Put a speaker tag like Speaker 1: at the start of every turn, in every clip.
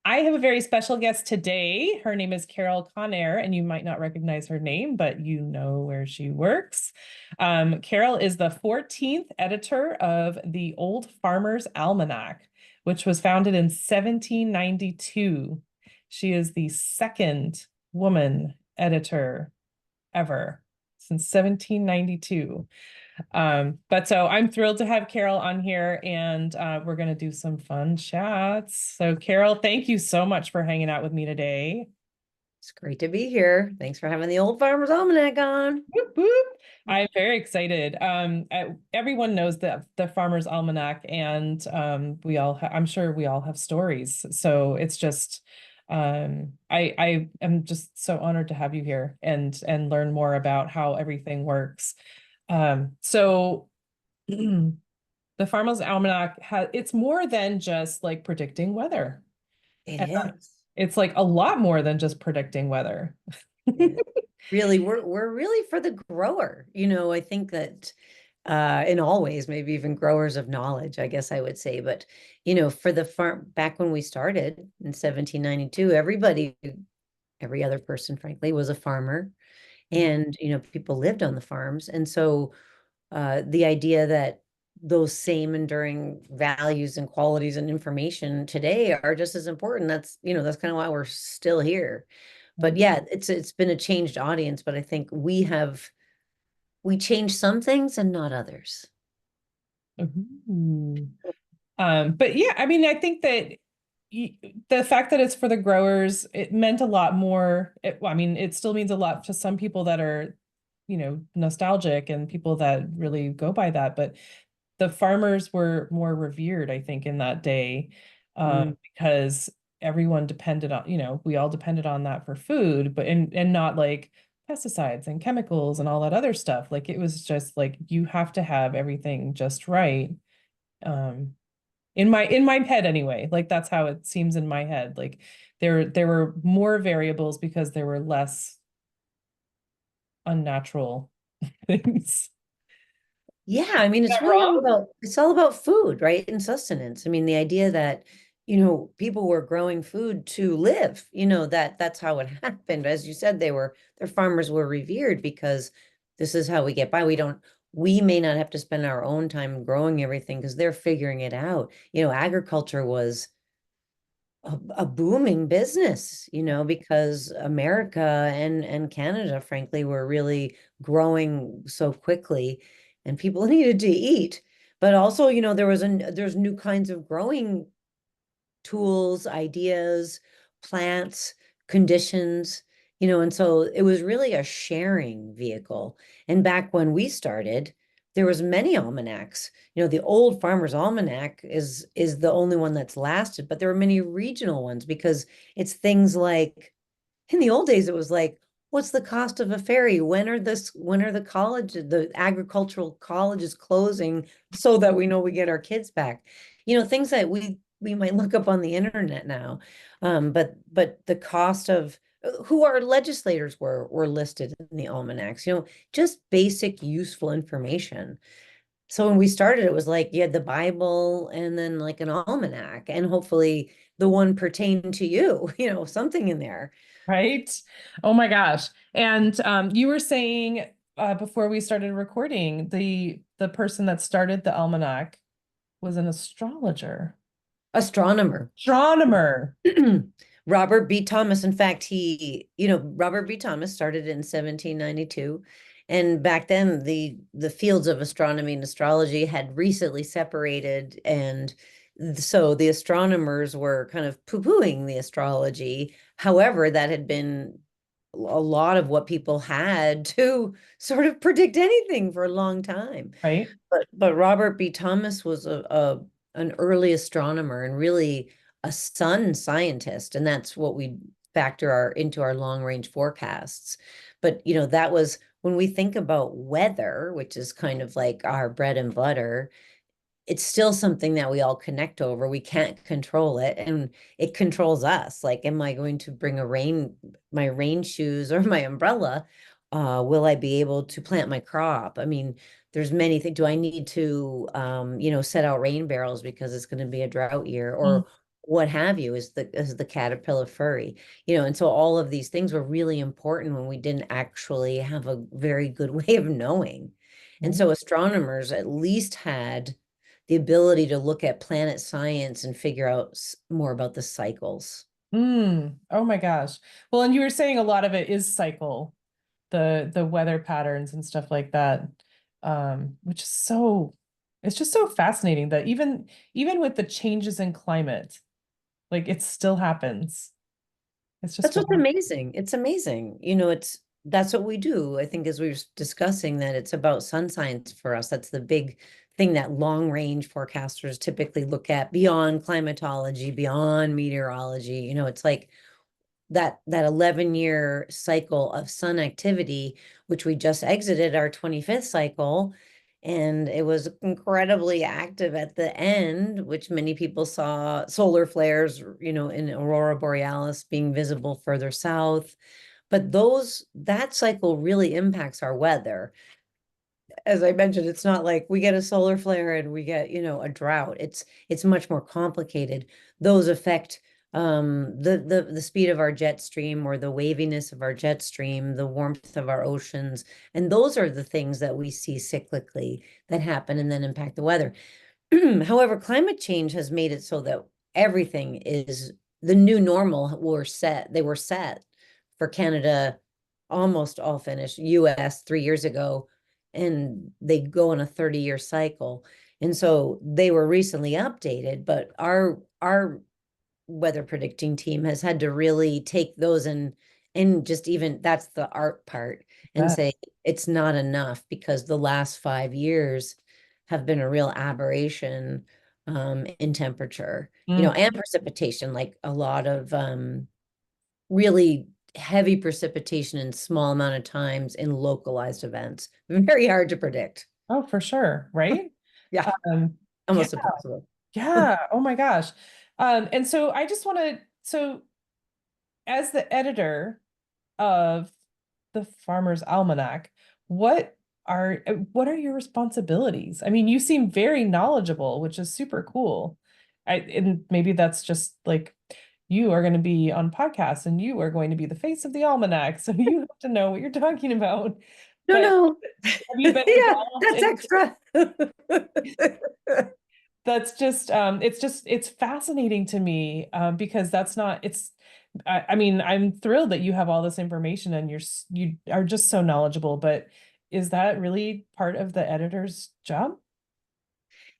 Speaker 1: I have a very special guest today. Her name is Carol Connare, and you might not recognize her name, but you know where she works. Carol is the 14th editor of the Old Farmer's Almanac, which was founded in 1792. She is the second woman editor ever since 1792. But so I'm thrilled to have Carol on here, and we're going to do some fun chats. So Carol, thank you so much for hanging out with me today.
Speaker 2: It's great to be here. Thanks for having the Old Farmer's Almanac on.
Speaker 1: Whoop, whoop. I'm very excited. Everyone knows the Farmer's Almanac, and I'm sure we all have stories. So it's just, I am just so honored to have you here and learn more about how everything works. So the Farmer's Almanac it's more than just like predicting weather.
Speaker 2: It
Speaker 1: And,
Speaker 2: is.
Speaker 1: it's like a lot more than just predicting weather.
Speaker 2: It is. Really, we're really for the grower. I think that in all ways, maybe even growers of knowledge, I guess I would say. But for the farm back when we started in 1792, every other person, frankly, was a farmer. And people lived on the farms. And so the idea that those same enduring values and qualities and information today are just as important. That's kind of why we're still here. But yeah, it's been a changed audience, but I think we changed some things and not others.
Speaker 1: Mhm. But yeah, I mean, I think that the fact that it's for the growers, it meant a lot more. Well, I mean, it still means a lot to some people that are, nostalgic and people that really go by that. But the farmers were more revered, I think, in that day, because everyone depended on, we all depended on that for food, but and not like pesticides and chemicals and all that other stuff. Like it was just like you have to have everything just right. Um, in my head anyway, like that's how it seems in my head. Like there were more variables because there were less unnatural things.
Speaker 2: Yeah, I mean,
Speaker 1: Is that wrong?
Speaker 2: it's all about food, right? And sustenance. I mean, the idea that, people were growing food to live, that's how it happened. As you said, their farmers were revered because this is how we get by. We may not have to spend our own time growing everything because they're figuring it out. Agriculture was a booming business, because America and Canada, frankly, were really growing so quickly and people needed to eat. But also, there's new kinds of growing tools, ideas, plants, conditions, and so it was really a sharing vehicle. And back when we started, there was many almanacs. The old Farmer's Almanac is the only one that's lasted, but there were many regional ones because it's things like in the old days, it was like, what's the cost of a ferry? When are the agricultural colleges closing so that we know we get our kids back? Things that we might look up on the internet now. But the cost of who our legislators were listed in the almanacs, just basic useful information. So when we started, it was like you had the Bible and then like an almanac, and hopefully the one pertaining to you, something in there.
Speaker 1: Right? Oh my gosh. And you were saying before we started recording, the person that started the almanac was an astrologer.
Speaker 2: Astronomer.
Speaker 1: Astronomer.
Speaker 2: Robert B. Thomas. In fact, Robert B. Thomas started in 1792. And back then, the fields of astronomy and astrology had recently separated. And so the astronomers were kind of poo-pooing the astrology. However, that had been a lot of what people had to sort of predict anything for a long time.
Speaker 1: Right?
Speaker 2: But Robert B. Thomas was an early astronomer and really a sun scientist, and that's what we factor into our long range forecasts. But that was when we think about weather, which is kind of like our bread and butter. It's still something that we all connect over. We can't control it, and it controls us. Like, am I going to bring my rain shoes or my umbrella? Will I be able to plant my crop? I mean, there's many things. Do I need to, set out rain barrels because it's going to be a drought year?
Speaker 1: Mm.
Speaker 2: what have you, is the caterpillar furry, you know, and so all of these things were really important when we didn't actually have a very good way of knowing. And
Speaker 1: Right.
Speaker 2: so astronomers at least had the ability to look at planet science and figure out more about the cycles.
Speaker 1: Oh my gosh. Well, and you were saying a lot of it is cycle, the weather patterns and stuff like that. Which is so it's just so fascinating that even with the changes in climate, like it still happens. It's just
Speaker 2: That's what's
Speaker 1: wild.
Speaker 2: amazing. It's amazing. You know, that's what we do. I think as we were discussing that it's about sun science for us. That's the big thing that long range forecasters typically look at beyond climatology, beyond meteorology. You know, it's like that 11-year cycle of sun activity, which we just exited our 25th cycle. And it was incredibly active at the end, which many people saw solar flares, you know, in Aurora Borealis being visible further south. But that cycle really impacts our weather. As I mentioned, it's not like we get a solar flare and we get, you know, a drought. It's much more complicated. Those affect the speed of our jet stream or the waviness of our jet stream, the warmth of our oceans. And those are the things that we see cyclically that happen and then impact the weather. However, climate change has made it so that everything is the new normal they were set for Canada, almost all finished, US 3 years ago, and they go on a 30-year cycle. And so they were recently updated, but our weather predicting team has had to really take those and just even that's the art part and
Speaker 1: That.
Speaker 2: say it's not enough because the last 5 years have been a real aberration in temperature, you know,
Speaker 1: Mm.
Speaker 2: and precipitation, like a lot of really heavy precipitation in small amount of times in localized events. Very hard to predict.
Speaker 1: Oh, for sure, right?
Speaker 2: Yeah,
Speaker 1: Um, yeah,
Speaker 2: almost impossible.
Speaker 1: yeah. Oh my gosh. And so I just want to, so as the editor of the Farmer's Almanac, what what are your responsibilities? I mean, you seem very knowledgeable, which is super cool. And maybe that's just like you are going to be on podcasts and you are going to be the face of the almanac, so you have to know what you're talking about.
Speaker 2: No,
Speaker 1: But
Speaker 2: no.
Speaker 1: have you been
Speaker 2: Yeah,
Speaker 1: involved
Speaker 2: that's
Speaker 1: in
Speaker 2: extra.
Speaker 1: that's just it's fascinating to me because that's not it's I mean I'm thrilled that you have all this information and you are just so knowledgeable, but is that really part of the editor's job?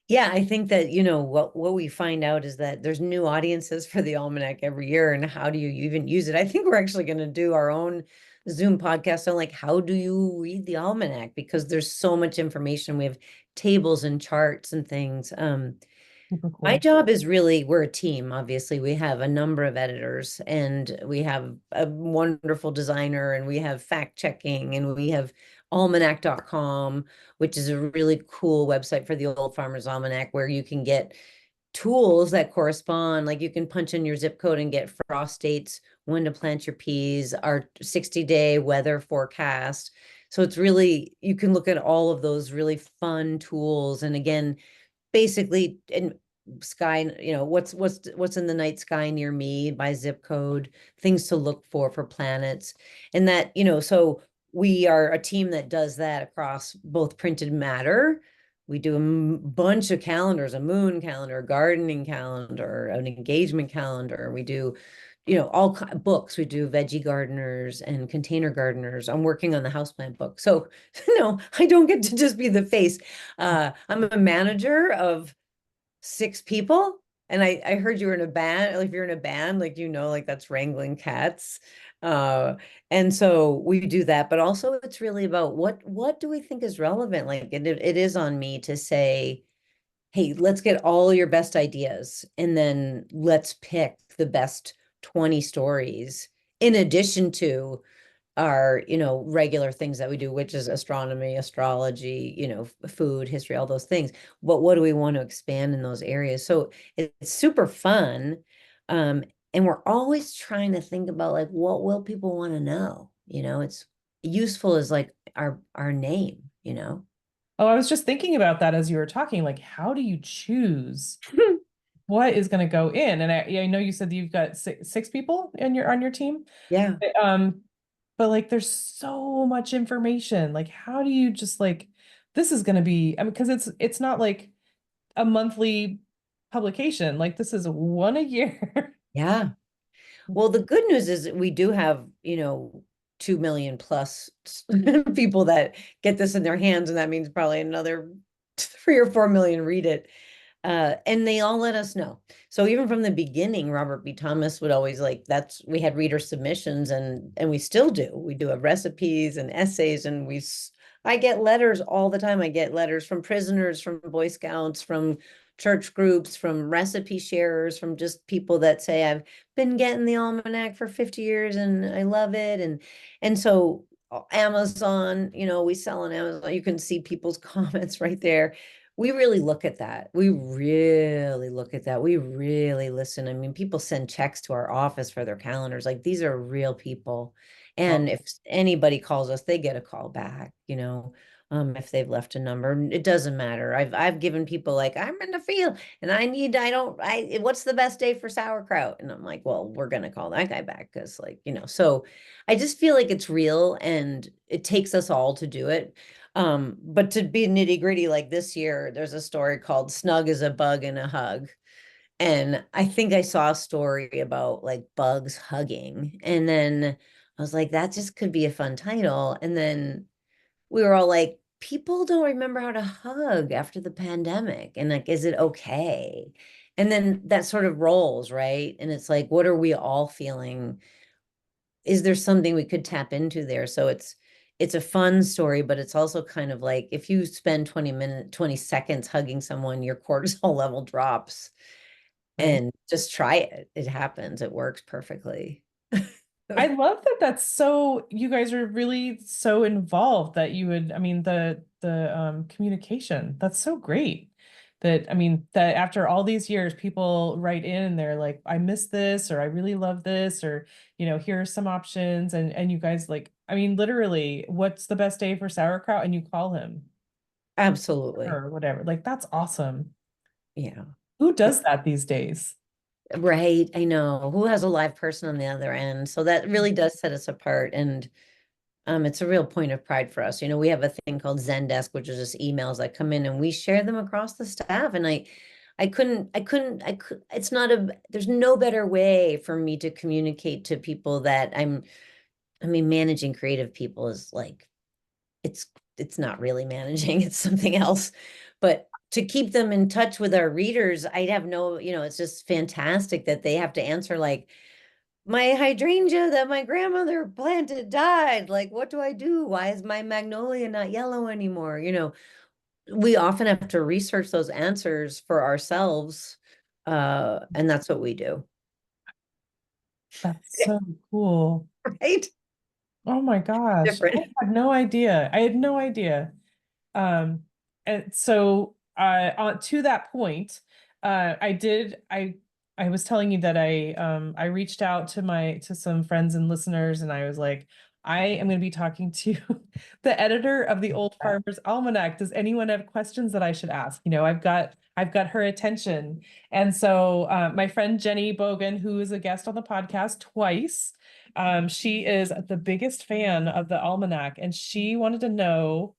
Speaker 2: Yeah, I think that, you know, what we find out is that there's new audiences for the Almanac every year, and how do you even use it? I think we're actually going to do our own Zoom podcast on like how do you read the Almanac because there's so much information. We have tables and charts and things.
Speaker 1: Super
Speaker 2: My
Speaker 1: cool.
Speaker 2: job is really, we're a team, obviously. We have a number of editors and we have a wonderful designer and we have fact checking and we have almanac.com, which is a really cool website for the Old Farmer's Almanac where you can get tools that correspond. Like you can punch in your zip code and get frost dates, when to plant your peas, our 60-day weather forecast. So it's really, you can look at all of those really fun tools. And again, basically, and sky, you know, what's in the night sky near me by zip code, things to look for planets. And that, you know, so we are a team that does that across both printed matter. We do a bunch of calendars, a moon calendar, a gardening calendar, an engagement calendar. We do, you know, all books. We do veggie gardeners and container gardeners. I'm working on the houseplant book. So no, I don't get to just be the face. I'm a manager of 6 people. And I heard you were in a band. Like if you're in a band, like, you know, like that's wrangling cats. Uh, and so we do that, but also it's really about what do we think is relevant? Like it is on me to say, hey, let's get all your best ideas and then let's pick the best 20 stories in addition to our, you know, regular things that we do, which is astronomy, astrology, you know, food, history, all those things. But what do we want to expand in those areas? So it's super fun. Um, and we're always trying to think about like, what will people want to know? You know, it's useful as like our name, you know?
Speaker 1: Oh, I was just thinking about that as you were talking, like how do you choose what is going to go in? And I know you said that you've got six people in your on your team.
Speaker 2: Yeah.
Speaker 1: Um, but like there's so much information. Like how do you just like this is going to be, I mean, because it's not like a monthly publication. Like this is one a year.
Speaker 2: Yeah. Well, the good news is that we do have, 2 million plus people that get this in their hands, and that means probably another 3 or 4 million read it. And they all let us know. So even from the beginning, Robert B. Thomas would always like, we had reader submissions, and we still do. We do have recipes and essays, and I get letters all the time. I get letters from prisoners, from Boy Scouts, from church groups, from recipe sharers, from just people that say, I've been getting the Almanac for 50 years and I love it. And so Amazon, we sell on Amazon. You can see people's comments right there. We really look at that. We really look at that. We really listen. I mean, people send checks to our office for their calendars. Like, these are real people. And if anybody calls us, they get a call back, if they've left a number. It doesn't matter. I've given people like, I'm in the field and what's the best day for sauerkraut? And I'm like, well, we're gonna call that guy back because, like, so I just feel like it's real and it takes us all to do it. But to be nitty gritty, like this year, there's a story called Snug is a Bug and a Hug. And I think I saw a story about like bugs hugging. And then I was like, that just could be a fun title. And then we were all like, people don't remember how to hug after the pandemic. And like, is it okay? And then that sort of rolls, right? And it's like, what are we all feeling? Is there something we could tap into there? So it's a fun story, but it's also kind of like, if you spend 20 seconds hugging someone, your cortisol level drops.
Speaker 1: Right.
Speaker 2: And just try it. It happens. It works perfectly.
Speaker 1: I love that that's so you guys are really so involved that you would, I mean, the communication, that's so great. That I mean, that after all these years, people write in and they're like, I miss this, or I really love this, or here are some options. And you guys like, I mean, literally, what's the best day for sauerkraut? And you call him
Speaker 2: Absolutely.
Speaker 1: or whatever. Like, that's awesome.
Speaker 2: Yeah.
Speaker 1: Who does that these days?
Speaker 2: Right. I know. Who has a live person on the other end? So that really does set us apart. And it's a real point of pride for us. We have a thing called Zendesk, which is just emails that come in and we share them across the staff. And it's not there's no better way for me to communicate to people that managing creative people is like, it's it's not really managing, it's something else. But to keep them in touch with our readers, I'd have no, it's just fantastic that they have to answer like, my hydrangea that my grandmother planted died. Like, what do I do? Why is my magnolia not yellow anymore? We often have to research those answers for ourselves. And that's what we do.
Speaker 1: That's so cool.
Speaker 2: Right?
Speaker 1: Oh my gosh. I
Speaker 2: Different.
Speaker 1: had no idea. I had no idea. Um, and so on to that point, I was telling you that I reached out to some friends and listeners and I was like, I am going to be talking to the editor of the Old Farmer's Almanac. Does anyone have questions that I should ask? I've got her attention. And so my friend Jenny Boghun, who is a guest on the podcast twice, she is the biggest fan of the Almanac and she wanted to know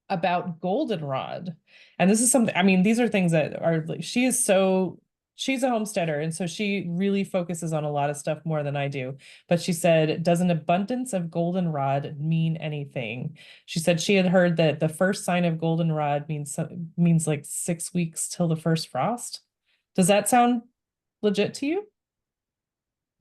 Speaker 1: about goldenrod. And this is something, I mean, these are things that are, she's a homesteader. And so she really focuses on a lot of stuff more than I do. But she said, does an abundance of goldenrod mean anything? She said she had heard that the first sign of goldenrod means like 6 weeks till the first frost. Does that sound legit to you?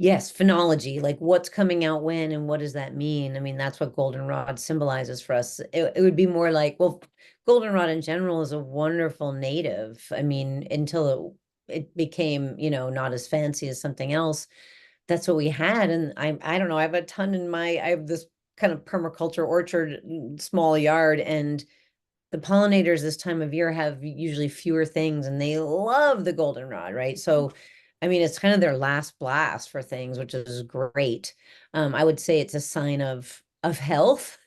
Speaker 2: Yes, phenology, like what's coming out when and what does that mean? I mean, that's what goldenrod symbolizes for us. It would be more like, well, goldenrod in general is a wonderful native. I mean, until it became, not as fancy as something else. That's what we had. And I don't know, I have a ton I have this kind of permaculture orchard, small yard, and the pollinators this time of year have usually fewer things and they love the goldenrod, right? So, I mean, it's kind of their last blast for things, which is great. I would say it's a sign of of health,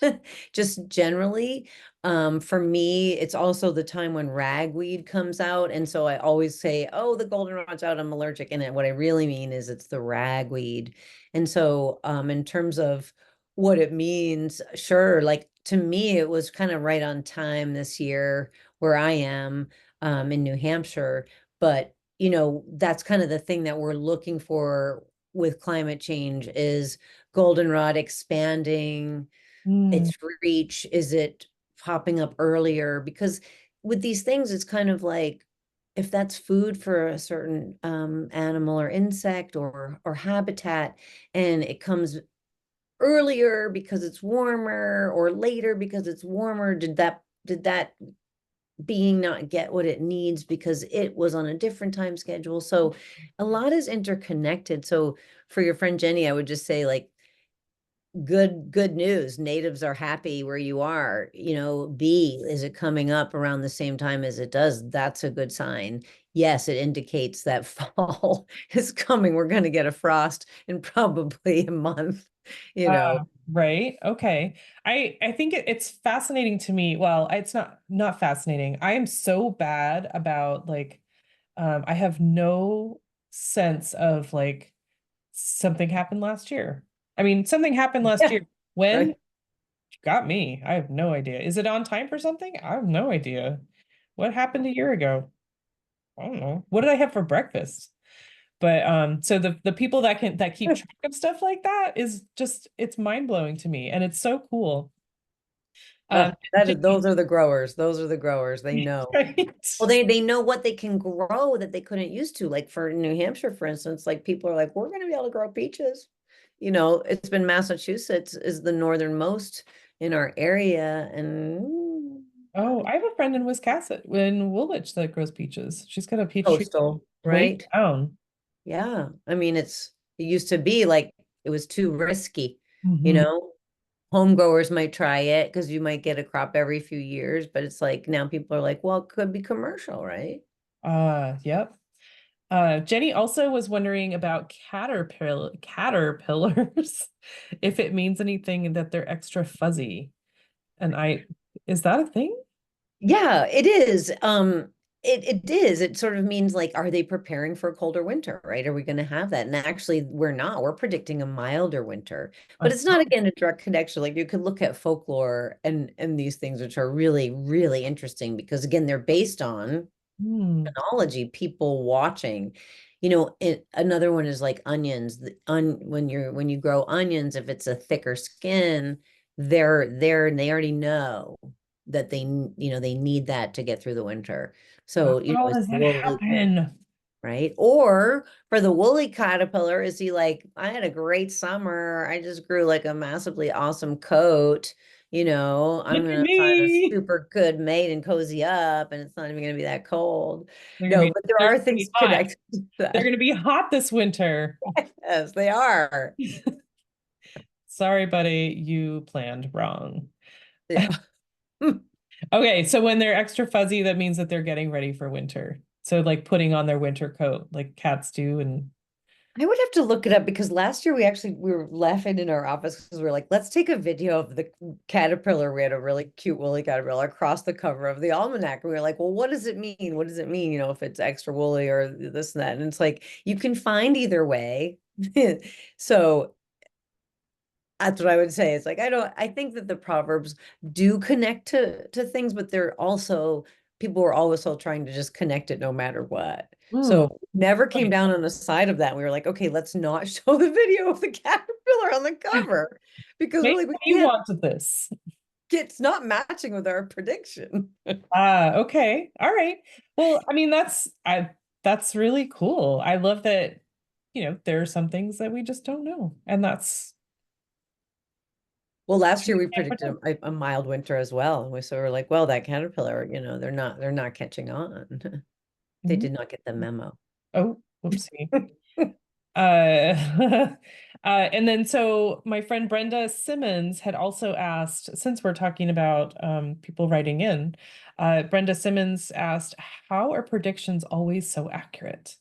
Speaker 2: just generally. For me, it's also the time when ragweed comes out. And so I always say, oh, the goldenrod's out, I'm allergic. And what I really mean is it's the ragweed. And so in terms of what it means, sure, like to me, it was kind of right on time this year where I am in New Hampshire. But, you know, that's kind of the thing that we're looking for with climate change is goldenrod expanding
Speaker 1: Mm,
Speaker 2: its reach? Is it popping up earlier? Because with these things, it's kind of like if that's food for a certain animal or insect or habitat, and it comes earlier because it's warmer or later because it's warmer, did that being not get what it needs because it was on a different time schedule? So a lot is interconnected. So for your friend Jenny, I would just say like good news. Natives are happy where you are. You know, B, is it coming up around the same time as it does? That's a good sign. Yes, it indicates that fall is coming. We're going to get a frost in probably a month, you know.
Speaker 1: right. Okay. I think it's fascinating to me. Well, it's not fascinating. I am so bad about like I have no sense of like something happened last year. I mean, something happened last
Speaker 2: Yeah,
Speaker 1: year. When?
Speaker 2: right.
Speaker 1: You got me. I have no idea. Is it on time for something? I have no idea. What happened a year ago? I don't know. What did I have for breakfast? But so the people that keep track of stuff like that is just it's mind-blowing to me and it's so cool. Um
Speaker 2: Those are the growers. Those are the growers. They know.
Speaker 1: right.
Speaker 2: Well, they know what they can grow that they couldn't used to. Like for New Hampshire, for instance, like people are like, we're going to be able to grow peaches. You know, it's been Massachusetts is the northernmost in our area, and
Speaker 1: Oh, I have a friend in Wisconsin, in Woolwich that grows peaches. She's got a peach tree
Speaker 2: coastal,
Speaker 1: way
Speaker 2: right?
Speaker 1: down.
Speaker 2: Yeah. I mean, it used to be like it was too risky, you
Speaker 1: Hmm.
Speaker 2: know. Home growers might try it because you might get a crop every few years, but it's like now people are like, well, it could be commercial, right?
Speaker 1: Yep. Jenny also was wondering about caterpillars, if it means anything that they're extra fuzzy. And is that a thing?
Speaker 2: Yeah, it is. It is. It sort of means like, are they preparing for a colder winter, right? Are we going to have that? And actually, we're not. We're predicting a milder winter. But it's not
Speaker 1: Uh-huh.
Speaker 2: again a direct connection. Like you could look at folklore and these things, which are really, really interesting because again, they're based on
Speaker 1: Hmm.
Speaker 2: technology, people watching. You know, another one is like onions. When you grow onions, if it's a thicker skin, they're there and they already know that they need that to get through the winter. So, you know,
Speaker 1: How
Speaker 2: it's
Speaker 1: does that
Speaker 2: woolly,
Speaker 1: happen?
Speaker 2: right? Or for the woolly caterpillar, is he like, I had a great summer. I just grew like a massively awesome coat. You know, I'm
Speaker 1: Look at
Speaker 2: gonna find a
Speaker 1: me.
Speaker 2: super good mate and cozy up, and it's not even gonna be that cold.
Speaker 1: They're gonna
Speaker 2: No,
Speaker 1: be
Speaker 2: but there
Speaker 1: they're
Speaker 2: are
Speaker 1: gonna be
Speaker 2: things
Speaker 1: hot.
Speaker 2: connected to
Speaker 1: They're
Speaker 2: that.
Speaker 1: gonna be hot this winter.
Speaker 2: Yes, they are.
Speaker 1: Sorry, buddy, you planned wrong.
Speaker 2: Yeah.
Speaker 1: Okay, so when they're extra fuzzy, that means that they're getting ready for winter. So like putting on their winter coat, like cats do, and
Speaker 2: I would have to look it up because last year we were laughing in our office because we were like, let's take a video of the caterpillar. We had a really cute woolly caterpillar across the cover of the almanac. And we were like, well, what does it mean? What does it mean? You know, if it's extra woolly or this and that. And it's like you can find either way. So that's what I would say. It's like I think that the proverbs do connect to things, but they're also people were always still trying to just connect it no matter what.
Speaker 1: ooh,
Speaker 2: So never came
Speaker 1: funny.
Speaker 2: down on the side of that. We were like, okay, let's not show the video of the caterpillar on the cover because we're
Speaker 1: Maybe
Speaker 2: like, we
Speaker 1: you
Speaker 2: can't
Speaker 1: wanted this.
Speaker 2: it's not matching with our prediction.
Speaker 1: Okay. All right. Well, I mean, that's really cool. I love that, there are some things that we just don't know. And that's
Speaker 2: Well, last year
Speaker 1: we
Speaker 2: we
Speaker 1: can't
Speaker 2: predicted
Speaker 1: predict.
Speaker 2: a mild winter as well. And we so we're like, well, that caterpillar, they're not catching on. They
Speaker 1: Mhm.
Speaker 2: did not get the memo.
Speaker 1: Oh, whoopsie. Uh, and then so my friend Brenda Simmons had also asked, since we're talking about people writing in, Brenda Simmons asked, how are predictions always so accurate?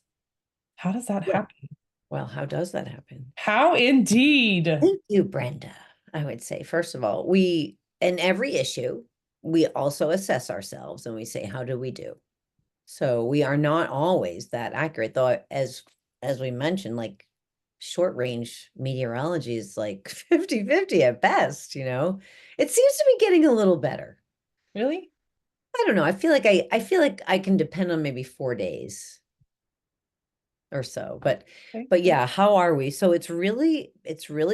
Speaker 1: How does that
Speaker 2: Yeah.
Speaker 1: happen?
Speaker 2: Well, how does that happen?
Speaker 1: How indeed?
Speaker 2: Thank you, Brenda. I would say, first of all, we, in every issue, we also assess ourselves and we say, how do we do? So we are not always that accurate, though, as we mentioned, like short range meteorology is like 50-50 at best, you know? It seems to be getting a little better.
Speaker 1: Really?
Speaker 2: I don't know. I feel like I can depend on maybe 4 days or so.
Speaker 1: Okay.
Speaker 2: But yeah, how are we? So it's really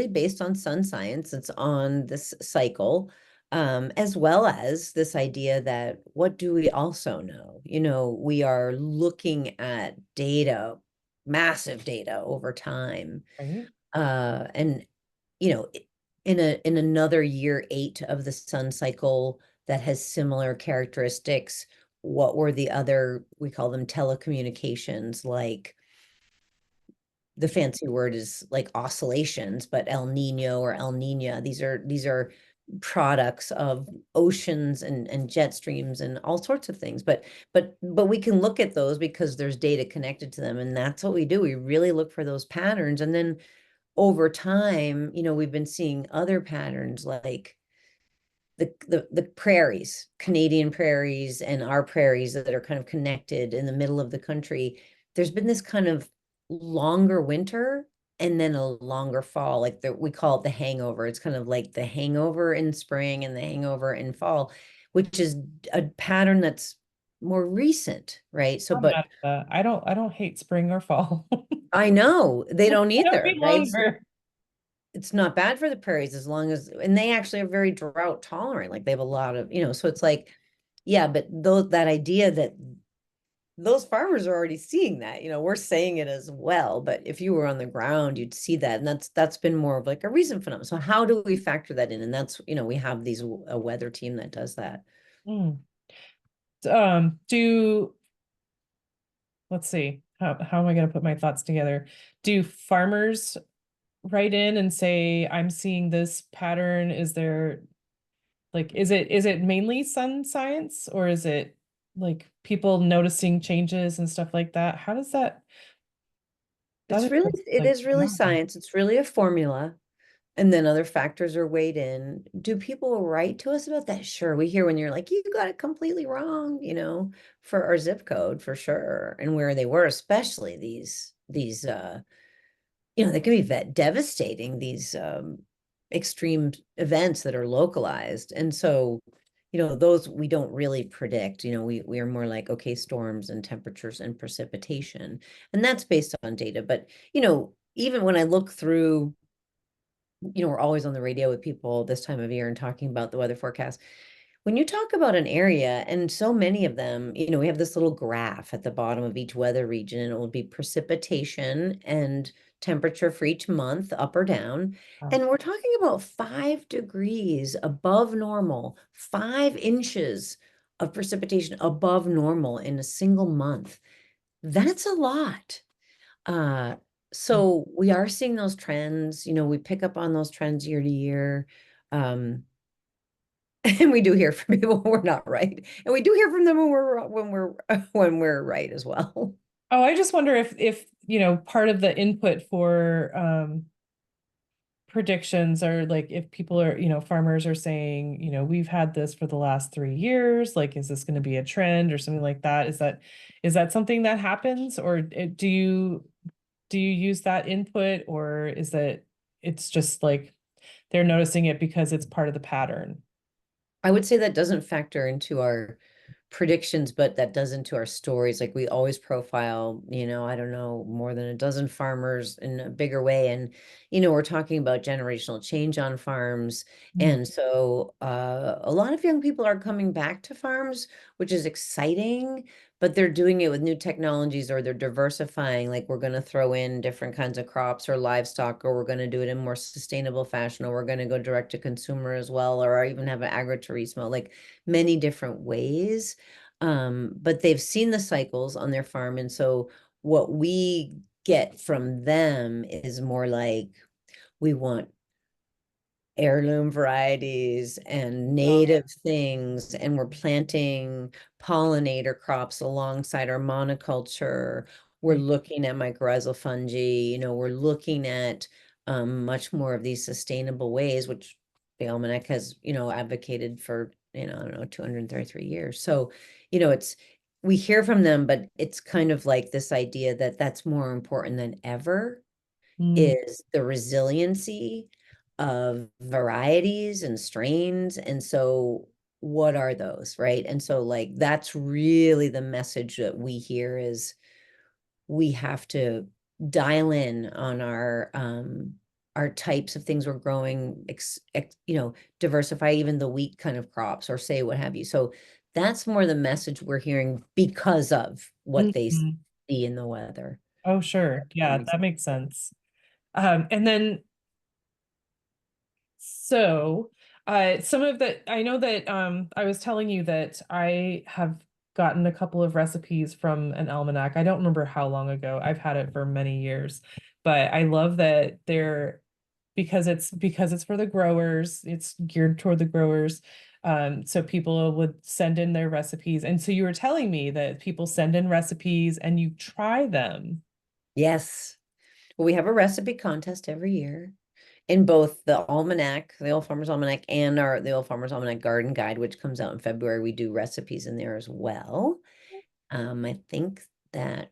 Speaker 2: based on sun science. It's on this cycle, as well as this idea that what do we also know? You know, we are looking at data, massive data over time.
Speaker 1: Right.
Speaker 2: And you know, in another year 8 of the sun cycle that has similar characteristics, what were the other, we call them telecommunications, like the fancy word is like oscillations, but El Nino or El Nina, these are products of oceans and jet streams and all sorts of things. But we can look at those because there's data connected to them. And that's what we do. We really look for those patterns. And then over time, you know, we've been seeing other patterns like the prairies, Canadian prairies and our prairies that are kind of connected in the middle of the country. There's been this kind of longer winter and then a longer fall, like we call it the hangover. It's kind of like the hangover in spring and the hangover in fall, which is a pattern that's more recent, right? So,
Speaker 1: I'm mad
Speaker 2: but
Speaker 1: at that. I don't hate spring or fall.
Speaker 2: I know they don't
Speaker 1: It'll
Speaker 2: either,
Speaker 1: be
Speaker 2: right? So
Speaker 1: longer.
Speaker 2: it's not bad for the prairies as long as, and they actually are very drought tolerant. Like they have a lot of, you know, so it's like, yeah, but that idea that those farmers are already seeing that, you know, we're saying it as well, but if you were on the ground, you'd see that. And that's been more of like a recent phenomenon. So how do we factor that in? And that's, you know, we have a weather team that does that.
Speaker 1: Mm. Do let's see. How am I going to put my thoughts together? Do farmers write in and say, I'm seeing this pattern? Is there like, is it mainly sun science or is it like people noticing changes and stuff like that? How does that
Speaker 2: It's really,
Speaker 1: is
Speaker 2: it
Speaker 1: like
Speaker 2: is really
Speaker 1: phenomenal.
Speaker 2: science. It's really a formula. And then other factors are weighed in. Do people write to us about that? Sure. We hear when you're like, you got it completely wrong, you know, for our zip code for sure. And where they were, especially these you know, they can be devastating, these extreme events that are localized. And so, you know, those we don't really predict. You know, we are more like, okay, storms and temperatures and precipitation. And that's based on data. But, you know, even when I look through, you know, we're always on the radio with people this time of year and talking about the weather forecast. When you talk about an area, and so many of them, you know, we have this little graph at the bottom of each weather region, and it will be precipitation and temperature for each month, up or down.
Speaker 1: Wow.
Speaker 2: And we're talking about 5 degrees above normal, 5 inches of precipitation above normal in a single month. That's a lot. Uh, so we are seeing those trends, you know, we pick up on those trends year to year. And we do hear from people when we're not right. And we do hear from them when we're right as well.
Speaker 1: Oh, I just wonder if, you know, part of the input for predictions are like if people are, you know, farmers are saying, you know, we've had this for the last 3 years, like is this going to be a trend or something like that? Is that something that happens or do you use that input or is that it's just like they're noticing it because it's part of the pattern?
Speaker 2: I would say that doesn't factor into our predictions, but that does into our stories. Like we always profile, you know, I don't know, more than a dozen farmers in a bigger way. And, you know, we're talking about generational change on farms.
Speaker 1: Mm.
Speaker 2: And so a lot of young people are coming back to farms, which is exciting, but they're doing it with new technologies or they're diversifying. Like we're going to throw in different kinds of crops or livestock, or we're going to do it in more sustainable fashion, or we're going to go direct to consumer as well, or even have an agritourismo, like many different ways. But they've seen the cycles on their farm. And so what we get from them is more like we want heirloom varieties and
Speaker 1: Oh,
Speaker 2: native things, and we're planting pollinator crops alongside our monoculture. We're
Speaker 1: right.
Speaker 2: looking at mycorrhizal fungi, you know, we're looking at much more of these sustainable ways, which the Almanac has, advocated for, I don't know, 233 years. So, we hear from them, but it's kind of like this idea that that's more important than ever,
Speaker 1: Mm.
Speaker 2: is the resiliency of varieties and strains. And so what are those, right? And so like that's really the message that we hear, is we have to dial in on our types of things we're growing, diversify even the wheat kind of crops, or say what have you. So that's more the message we're hearing because of what they
Speaker 1: Mhm.
Speaker 2: see in the weather.
Speaker 1: Oh, sure.
Speaker 2: That
Speaker 1: Yeah,
Speaker 2: makes
Speaker 1: that makes sense. And then so some of the, I know that I was telling you that I have gotten a couple of recipes from an almanac. I don't remember how long ago. I've had it for many years, but I love that they're, because it's for the growers, it's geared toward the growers. So people would send in their recipes. And so you were telling me that people send in recipes and you try them.
Speaker 2: Yes. Well, we have a recipe contest every year in both the Almanac, the Old Farmer's Almanac, and the Old Farmer's Almanac Garden Guide, which comes out in February. We do recipes in there as well. I think that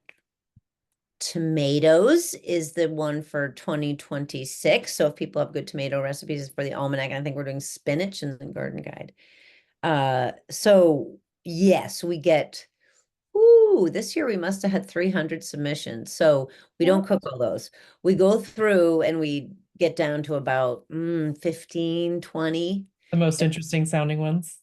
Speaker 2: tomatoes is the one for 2026. So if people have good tomato recipes for the Almanac, I think we're doing spinach in the Garden Guide. So yes, we get, ooh, this year we must have had 300 submissions. So we don't cook all those. We go through and we get down to about 15, 20.
Speaker 1: The most interesting sounding ones.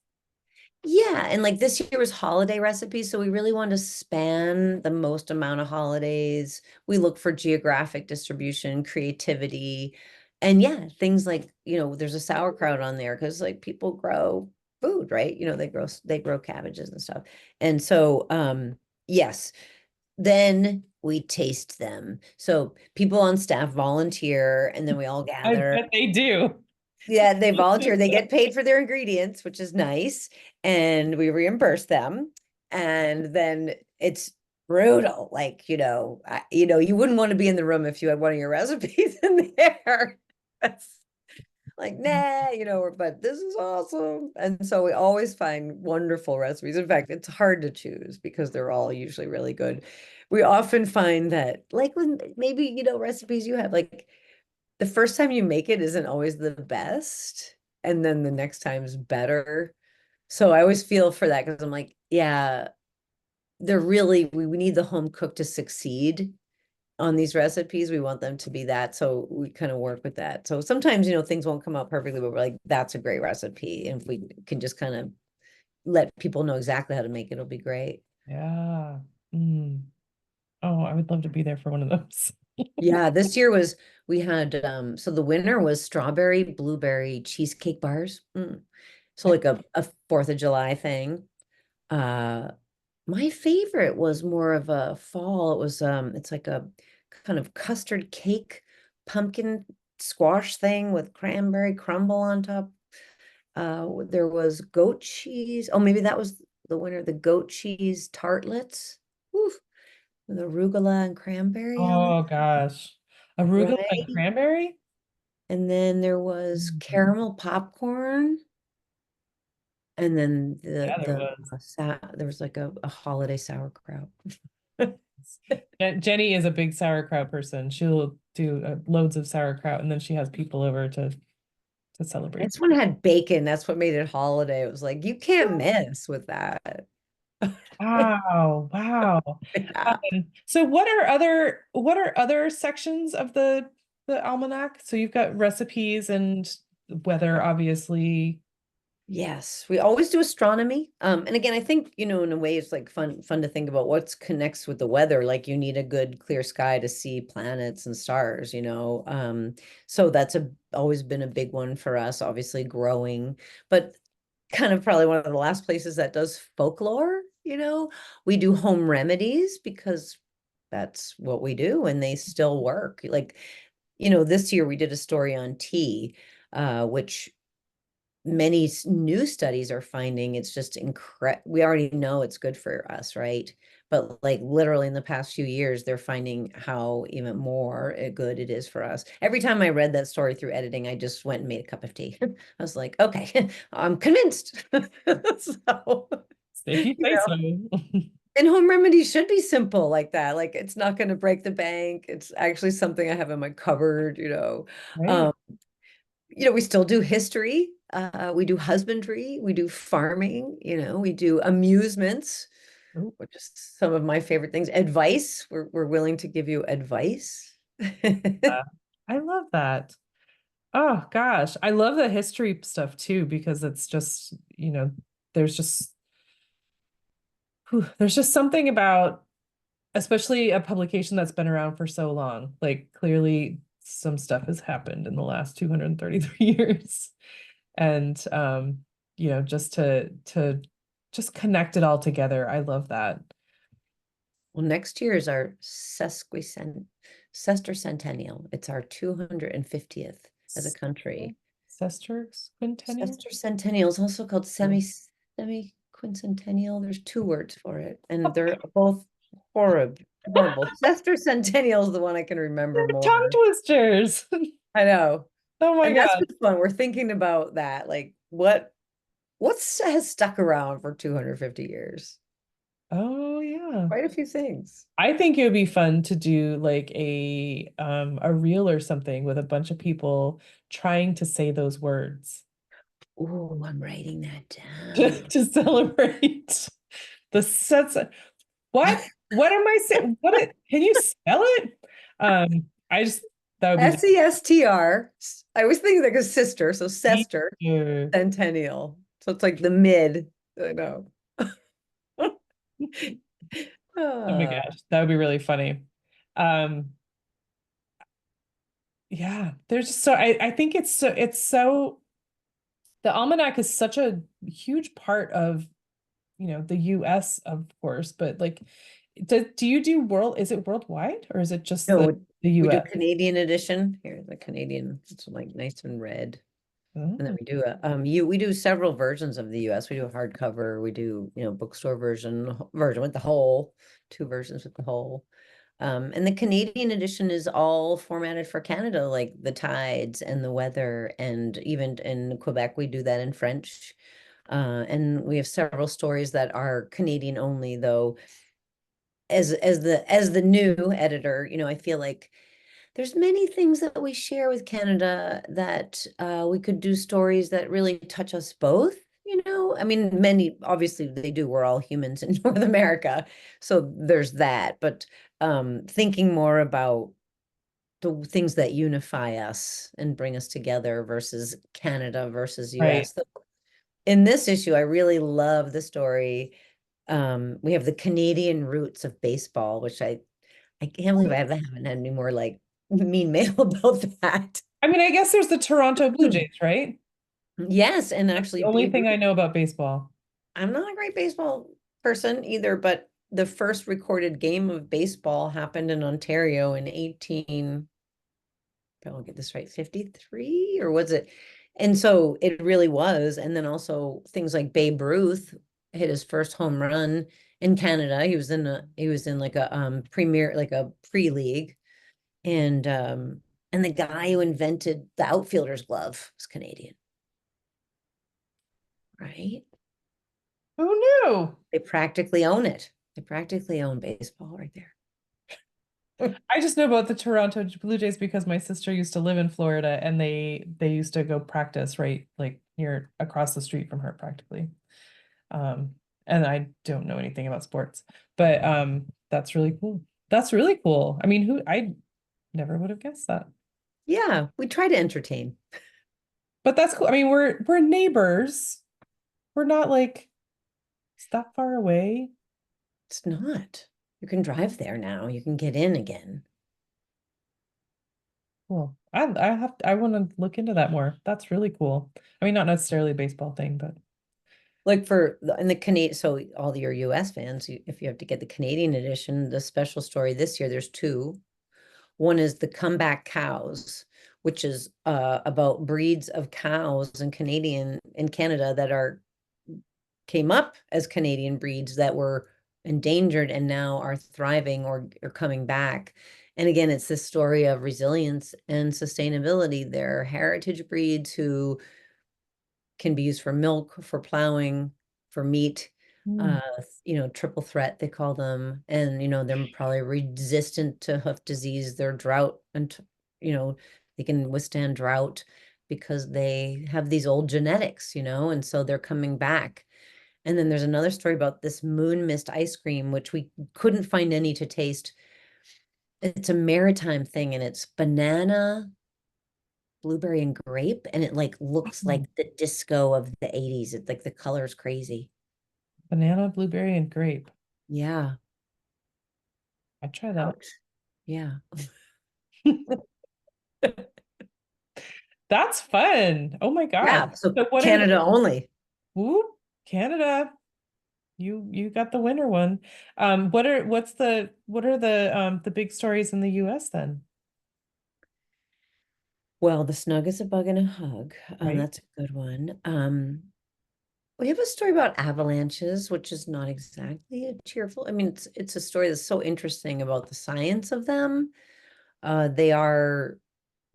Speaker 2: Yeah, and like this year was holiday recipes, so we really wanted to span the most amount of holidays. We look for geographic distribution, creativity, and yeah, things like, there's a sauerkraut on there because like people grow food, right? They grow cabbages and stuff. And so yes, then we taste them. So people on staff volunteer and then we all
Speaker 1: I
Speaker 2: gather.
Speaker 1: bet they do.
Speaker 2: Yeah, they volunteer. They get paid for their ingredients, which is nice, and we reimburse them. And then it's brutal. Like, you wouldn't want to be in the room if you had one of your recipes in there. That's like, nah, but this is awesome. And so we always find wonderful recipes. In fact, it's hard to choose because they're all usually really good. We often find that, like, when maybe, recipes you have, like, the first time you make it isn't always the best, and then the next time is better. So I always feel for that because I'm like, yeah, we need the home cook to succeed on these recipes. We want them to be that. So we kind of work with that. So sometimes, things won't come out perfectly, but we're like, that's a great recipe. And if we can just kind of let people know exactly how to make it, it'll be great.
Speaker 1: Yeah. Mm. Oh, I would love to be there for one of those.
Speaker 2: Yeah, this year we had so the winner was strawberry blueberry cheesecake bars. So like a 4th of July thing. Uh my favorite was more of a fall. It was it's like a kind of custard cake pumpkin squash thing with cranberry crumble on top. There was goat cheese. Oh, maybe that was the winner, the goat cheese tartlets. Oof, with arugula and cranberry on it,
Speaker 1: Oh gosh. Arugula and
Speaker 2: right?
Speaker 1: cranberry?
Speaker 2: And then there was
Speaker 1: Mm.
Speaker 2: caramel popcorn. And then
Speaker 1: Yeah, there was.
Speaker 2: there was like a holiday sauerkraut.
Speaker 1: Jenny is a big sauerkraut person. She'll do loads of sauerkraut and then she has people over to celebrate.
Speaker 2: This one had bacon. That's what made it holiday. It was like, you can't miss with that.
Speaker 1: Wow, wow.
Speaker 2: Yeah.
Speaker 1: So what are other sections of the almanac? So you've got recipes and weather, obviously.
Speaker 2: Yes, we always do astronomy. And again, I think, in a way it's like fun to think about what connects with the weather. Like you need a good clear sky to see planets and stars. So that's always been a big one for us, obviously growing, but kind of probably one of the last places that does folklore. We do home remedies because that's what we do and they still work. Like, this year we did a story on tea, which many new studies are finding it's just incredible. We already know it's good for us, right? but like literally in the past few years, they're finding how even more good it is for us. Every time I read that story through editing, I just went and made a cup of tea. I was like, okay, I'm convinced. So,
Speaker 1: If you
Speaker 2: you
Speaker 1: say
Speaker 2: know,
Speaker 1: so.
Speaker 2: and home remedies should be simple like that. Like it's not going to break the bank. It's actually something I have in my cupboard, you know.
Speaker 1: Right.
Speaker 2: We still do history. We do husbandry, we do farming, we do amusements,
Speaker 1: Ooh,
Speaker 2: which is some of my favorite things. Advice, we're willing to give you advice.
Speaker 1: I love that. Oh gosh, I love the history stuff too because it's just, there's just there's just something about, especially a publication that's been around for so long. Like clearly some stuff has happened in the last 233 years. And just to just connect it all together. I love that.
Speaker 2: Well, next year is our sesquicentennial. It's our 250th as a country.
Speaker 1: Sesquicentennial?
Speaker 2: Sesquicentennial is also called semi-quincentennial. There's two words for it, and they're both horrible. Sesquicentennial is the one I can remember
Speaker 1: Tongue
Speaker 2: more.
Speaker 1: twisters.
Speaker 2: I know.
Speaker 1: Oh my
Speaker 2: And that's
Speaker 1: God.
Speaker 2: been fun. We're thinking about that. Like what's has stuck around for 250 years?
Speaker 1: Oh yeah.
Speaker 2: Quite a few things.
Speaker 1: I think it would be fun to do like a reel or something with a bunch of people trying to say those words
Speaker 2: Oh, I'm writing that
Speaker 1: to,
Speaker 2: down.
Speaker 1: to celebrate the sets. What am I saying? Can you spell it? I just that would be
Speaker 2: SESTR. I always think like a sister, so sester
Speaker 1: oh
Speaker 2: centennial. So it's like the mid. I know.
Speaker 1: my
Speaker 2: Ah,
Speaker 1: gosh, that would be really funny. Um, yeah, there's just so I think it's so the almanac is such a huge part of the US, of course, but like do you do is it worldwide or is it just
Speaker 2: no,
Speaker 1: the
Speaker 2: we do
Speaker 1: US?
Speaker 2: Canadian edition. Here, the Canadian, it's like nice and red. And then
Speaker 1: Oh,
Speaker 2: we do several versions of the US. We do a hardcover, we do, bookstore version with the whole, two versions with the whole. And the Canadian edition is all formatted for Canada, like the tides and the weather, and even in Quebec, we do that in French. And we have several stories that are Canadian only, though. As the new editor, I feel like there's many things that we share with Canada that we could do stories that really touch us both. I mean, many obviously they do. We're all humans in North America, so there's that. But thinking more about the things that unify us and bring us together versus Canada versus
Speaker 1: right.
Speaker 2: US. In this issue, I really love the story. We have the Canadian roots of baseball, which I can't believe I haven't had any more like mean mail about that.
Speaker 1: I mean, I guess there's the Toronto Blue Jays, right?
Speaker 2: Yes, and
Speaker 1: That's the
Speaker 2: actually
Speaker 1: only
Speaker 2: Babe
Speaker 1: thing I
Speaker 2: Ruth.
Speaker 1: know about baseball.
Speaker 2: I'm not a great baseball person either, but the first recorded game of baseball happened in Ontario in 18, if I will get this right, 53 or was it? And so it really was. And then also things like Babe Ruth hit his first home run in Canada. He was in like a premier, like a pre-league. And the guy who invented the outfielder's glove was Canadian, right?
Speaker 1: Who knew?
Speaker 2: They practically own it. They practically own baseball right there.
Speaker 1: I just know about the Toronto Blue Jays because my sister used to live in Florida and they used to go practice right like near across the street from her practically. Um, and I don't know anything about sports, but that's really cool. That's really cool. I mean, who I never would have guessed that.
Speaker 2: Yeah, we try to entertain.
Speaker 1: But that's cool. I mean, we're neighbors. We're not like it's that far away.
Speaker 2: It's not. You can drive there now. You can get in again.
Speaker 1: Cool. I want to look into that more. That's really cool. I mean, not necessarily a baseball thing, but
Speaker 2: Like in the Canadian, so all your US fans, if you have to get the Canadian edition, the special story this year, there's two. One is the comeback cows, which is about breeds of cows in Canada that came up as Canadian breeds that were endangered and now are thriving or coming back. And again, it's this story of resilience and sustainability. They're heritage breeds who can be used for milk, for plowing, for meat,
Speaker 1: Mm.
Speaker 2: triple threat, they call them. And, they're probably resistant to hoof disease. They're drought and, they can withstand drought because they have these old genetics, and so they're coming back. And then there's another story about this moon mist ice cream, which we couldn't find any to taste. It's a maritime thing, and it's banana, blueberry, and grape, and it like looks like the disco of the 80s. It's like the color's crazy.
Speaker 1: Banana, blueberry, and grape.
Speaker 2: Yeah.
Speaker 1: I try that.
Speaker 2: Ouch. Yeah.
Speaker 1: That's fun. Oh my God.
Speaker 2: Yeah. So
Speaker 1: So what are the
Speaker 2: Canada only.
Speaker 1: whoop, Canada? You got the winner one. What are the big stories in the US then?
Speaker 2: Well, the snug is a bug and a hug.
Speaker 1: Right?
Speaker 2: That's a good one. We have a story about avalanches, which is not exactly a cheerful. I mean, it's a story that's so interesting about the science of them. They are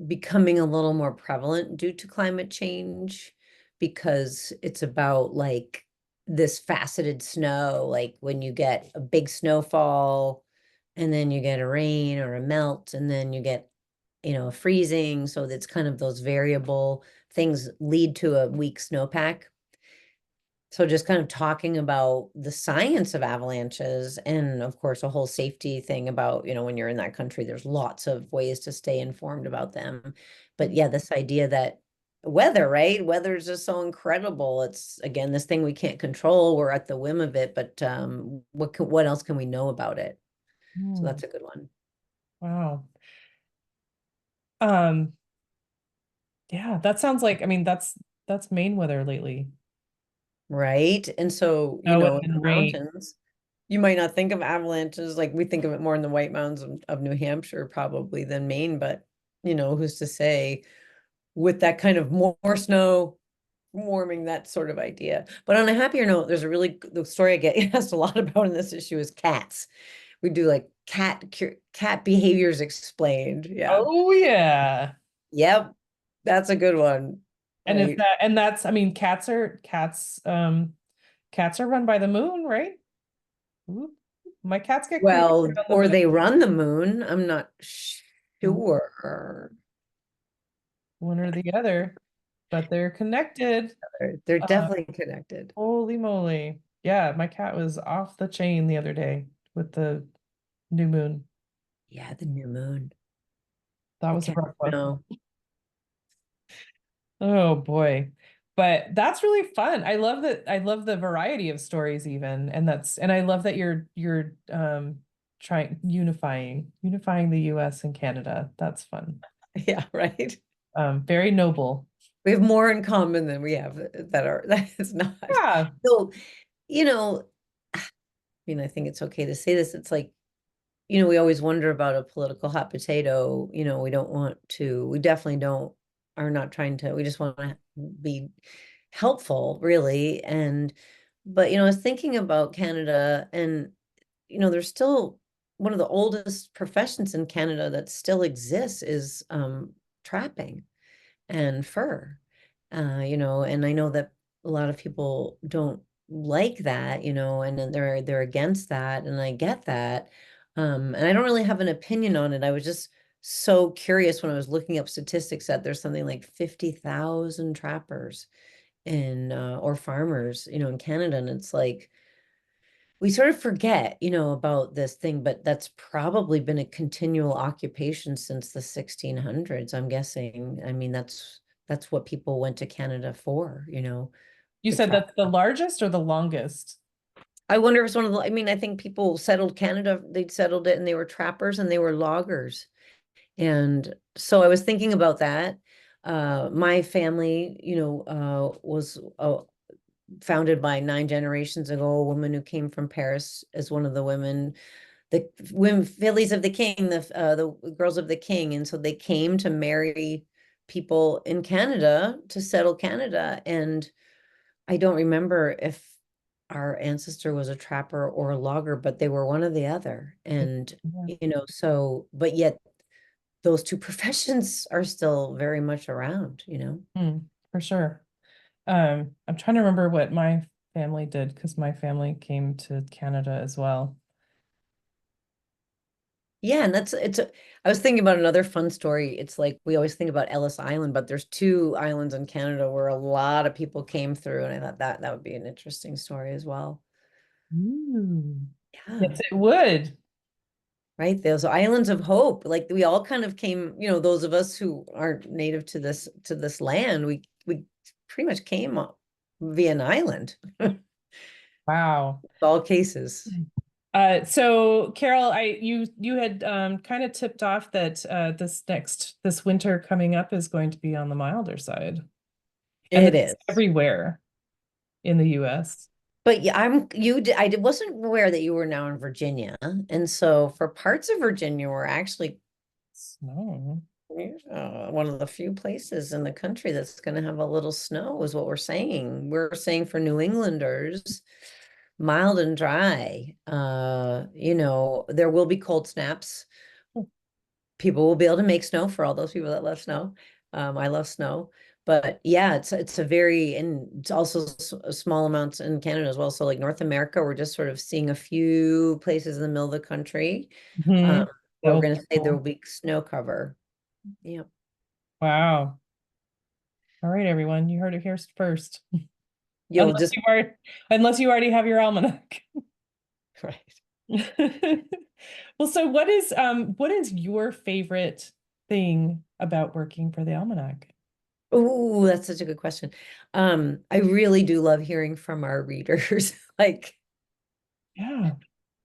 Speaker 2: becoming a little more prevalent due to climate change because it's about like this faceted snow, like when you get a big snowfall and then you get a rain or a melt and then you get, a freezing. So that's kind of those variable things lead to a weak snowpack. So just kind of talking about the science of avalanches and of course a whole safety thing about, when you're in that country, there's lots of ways to stay informed about them. But yeah, this idea that weather, right? Weather is just so incredible. It's again this thing we can't control. We're at the whim of it, but what else can we know about it? So
Speaker 1: Hmm,
Speaker 2: that's a good one.
Speaker 1: wow. Um, yeah, that sounds like, I mean, that's Maine weather lately.
Speaker 2: Right. And so,
Speaker 1: Snow and
Speaker 2: in the
Speaker 1: then rain.
Speaker 2: mountains, you might not think of avalanches like we think of it more in the White Mountains of New Hampshire, probably than Maine, but who's to say with that kind of more snow warming, that sort of idea. But on a happier note, there's the story I get asked a lot about in this issue is cats. We do like cat behaviors explained. Yeah.
Speaker 1: Oh yeah.
Speaker 2: Yep. That's a good one.
Speaker 1: And is
Speaker 2: Right.
Speaker 1: that and that's I mean cats are run by the moon, right? Ooh, my cats get crazy
Speaker 2: Well,
Speaker 1: around the
Speaker 2: or
Speaker 1: moon.
Speaker 2: they run the moon. I'm not
Speaker 1: Ooh,
Speaker 2: sure.
Speaker 1: one or the other, but they're connected.
Speaker 2: They're
Speaker 1: Uh,
Speaker 2: definitely connected.
Speaker 1: Holy moly. Yeah, my cat was off the chain the other day with the new moon.
Speaker 2: Yeah, the new moon.
Speaker 1: That
Speaker 2: The
Speaker 1: was a
Speaker 2: cat.
Speaker 1: rough one.
Speaker 2: No.
Speaker 1: Oh boy. But that's really fun. I love the variety of stories even. And I love that you're trying unifying the US and Canada. That's fun.
Speaker 2: Yeah, right.
Speaker 1: Very noble.
Speaker 2: We have more in common than we have that is not.
Speaker 1: Yeah.
Speaker 2: So, you know, I mean, I think it's okay to say this. It's like, we always wonder about a political hot potato. We definitely are not trying to, we just want to be helpful, really. But, I was thinking about Canada and, there's still one of the oldest professions in Canada that still exists is trapping and fur. And I know that a lot of people don't like that, and then they're against that, and I get that. And I don't really have an opinion on it. I was just so curious when I was looking up statistics that there's something like 50,000 trappers or farmers, in Canada, and it's like we sort of forget, about this thing, but that's probably been a continual occupation since the 1600s, I'm guessing. I mean, that's what people went to Canada for,
Speaker 1: You
Speaker 2: to
Speaker 1: said
Speaker 2: trap.
Speaker 1: that's the largest or the longest?
Speaker 2: I wonder if it's I mean, I think people settled Canada, they'd settled it and they were trappers and they were loggers. And so I was thinking about that. My family, was founded by 9 generations ago, a woman who came from Paris as one of the women, the women fillies of the king, the girls of the king, and so they came to marry people in Canada to settle Canada. And I don't remember if our ancestor was a trapper or a logger, but they were one or the other. And,
Speaker 1: Yeah.
Speaker 2: so, but yet those two professions are still very much around,
Speaker 1: For sure. I'm trying to remember what my family did because my family came to Canada as well.
Speaker 2: Yeah, and I was thinking about another fun story. It's like we always think about Ellis Island, but there's two islands in Canada where a lot of people came through, and I thought that would be an interesting story as well.
Speaker 1: Ooh.
Speaker 2: Yeah,
Speaker 1: Yes, it would.
Speaker 2: right. Those islands of hope. Like we all kind of came, those of us who aren't native to this land, we pretty much came up via an island.
Speaker 1: Wow.
Speaker 2: All cases.
Speaker 1: So Carol, you had kind of tipped off that this winter coming up is going to be on the milder side. And
Speaker 2: It
Speaker 1: this is
Speaker 2: is.
Speaker 1: everywhere in the US.
Speaker 2: But yeah, wasn't aware that you were now in Virginia. And so for parts of Virginia, we're actually
Speaker 1: Snow.
Speaker 2: one of the few places in the country that's going to have a little snow, is what we're saying. We're saying for New Englanders, mild and dry. There will be cold snaps. People will be able to make snow for all those people that love snow. I love snow. But yeah, it's a very, and it's also small amounts in Canada as well. So like North America, we're just sort of seeing a few places in the middle of the country.
Speaker 1: Hmm.
Speaker 2: Where
Speaker 1: That
Speaker 2: we're
Speaker 1: will
Speaker 2: going
Speaker 1: be
Speaker 2: to say there will
Speaker 1: cool.
Speaker 2: be snow cover. Yeah.
Speaker 1: Wow. All right, everyone, you heard it here first.
Speaker 2: You'll
Speaker 1: Unless
Speaker 2: just,
Speaker 1: you are, unless you already have your almanac.
Speaker 2: right.
Speaker 1: Well, so what is your favorite thing about working for the Almanac?
Speaker 2: Oh, that's such a good question. I really do love hearing from our readers. Like
Speaker 1: Yeah.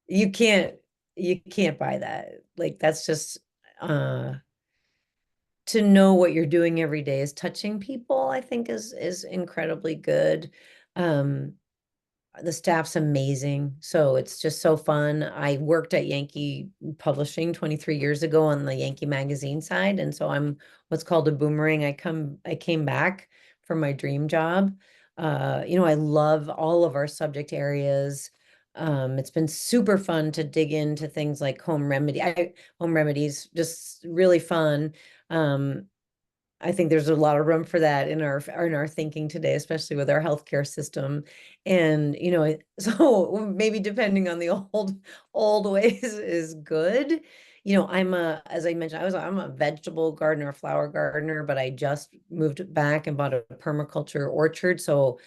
Speaker 2: you can't, you can't buy that. Like that's just, uh, to know what you're doing every day is touching people, I think is incredibly good. Um, the staff's amazing, so it's just so fun. I worked at Yankee Publishing 23 years ago on the Yankee magazine side, and so I'm what's called a boomerang. I came back for my dream job. I love all of our subject areas. It's been super fun to dig into things like home remedies, just really fun. Um, I think there's a lot of room for that in our thinking today, especially with our healthcare system. And so maybe depending on the old ways is good. As I mentioned, I'm a vegetable gardener, a flower gardener, but I just moved back and bought a permaculture orchard. So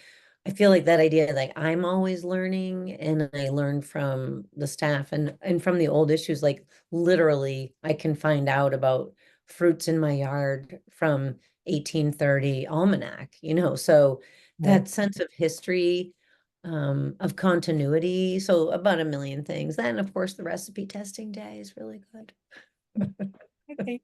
Speaker 2: I feel like that idea, like I'm always learning, and I learn from the staff and from the old issues. Like literally, I can find out about fruits in my yard from 1830 Almanac. So
Speaker 1: Right.
Speaker 2: that sense of history, of continuity. So about a million things. Then, of course, the recipe testing day is really good.
Speaker 1: Okay.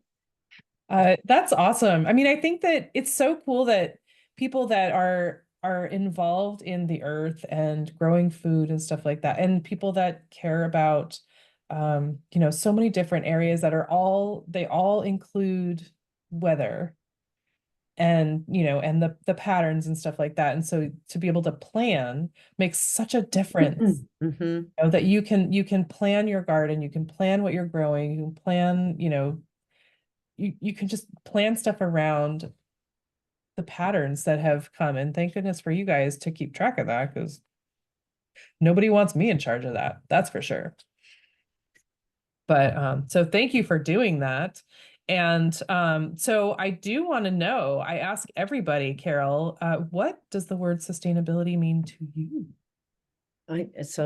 Speaker 1: That's awesome. I mean, I think that it's so cool that people that are involved in the earth and growing food and stuff like that, and people that care about so many different areas that they all include weather and and the patterns and stuff like that. And so to be able to plan makes such a difference.
Speaker 2: Hmm.
Speaker 1: That you can plan your garden, you can plan what you're growing, you can plan, you can just plan stuff around the patterns that have come. And thank goodness for you guys to keep track of that because nobody wants me in charge of that. That's for sure. But so thank you for doing that. And so I do want to know, I ask everybody, Carol, what does the word sustainability mean to you?
Speaker 2: It's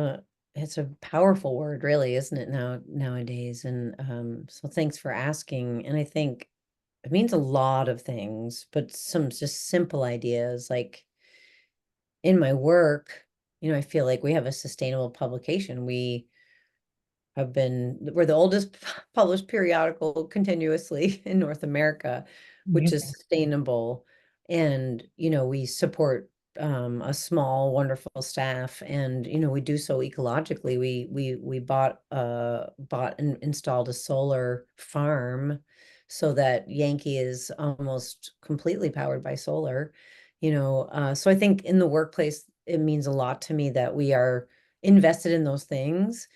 Speaker 2: a powerful word, really, isn't it nowadays? And so thanks for asking. And I think it means a lot of things, but some just simple ideas like in my work, I feel like we have a sustainable publication. We're the oldest published periodical continuously in North America, which is
Speaker 1: Amazing.
Speaker 2: sustainable. And, we support a small, wonderful staff, and we do so ecologically. We bought and installed a solar farm so that Yankee is almost completely powered by solar. So I think in the workplace, it means a lot to me that we are invested in those things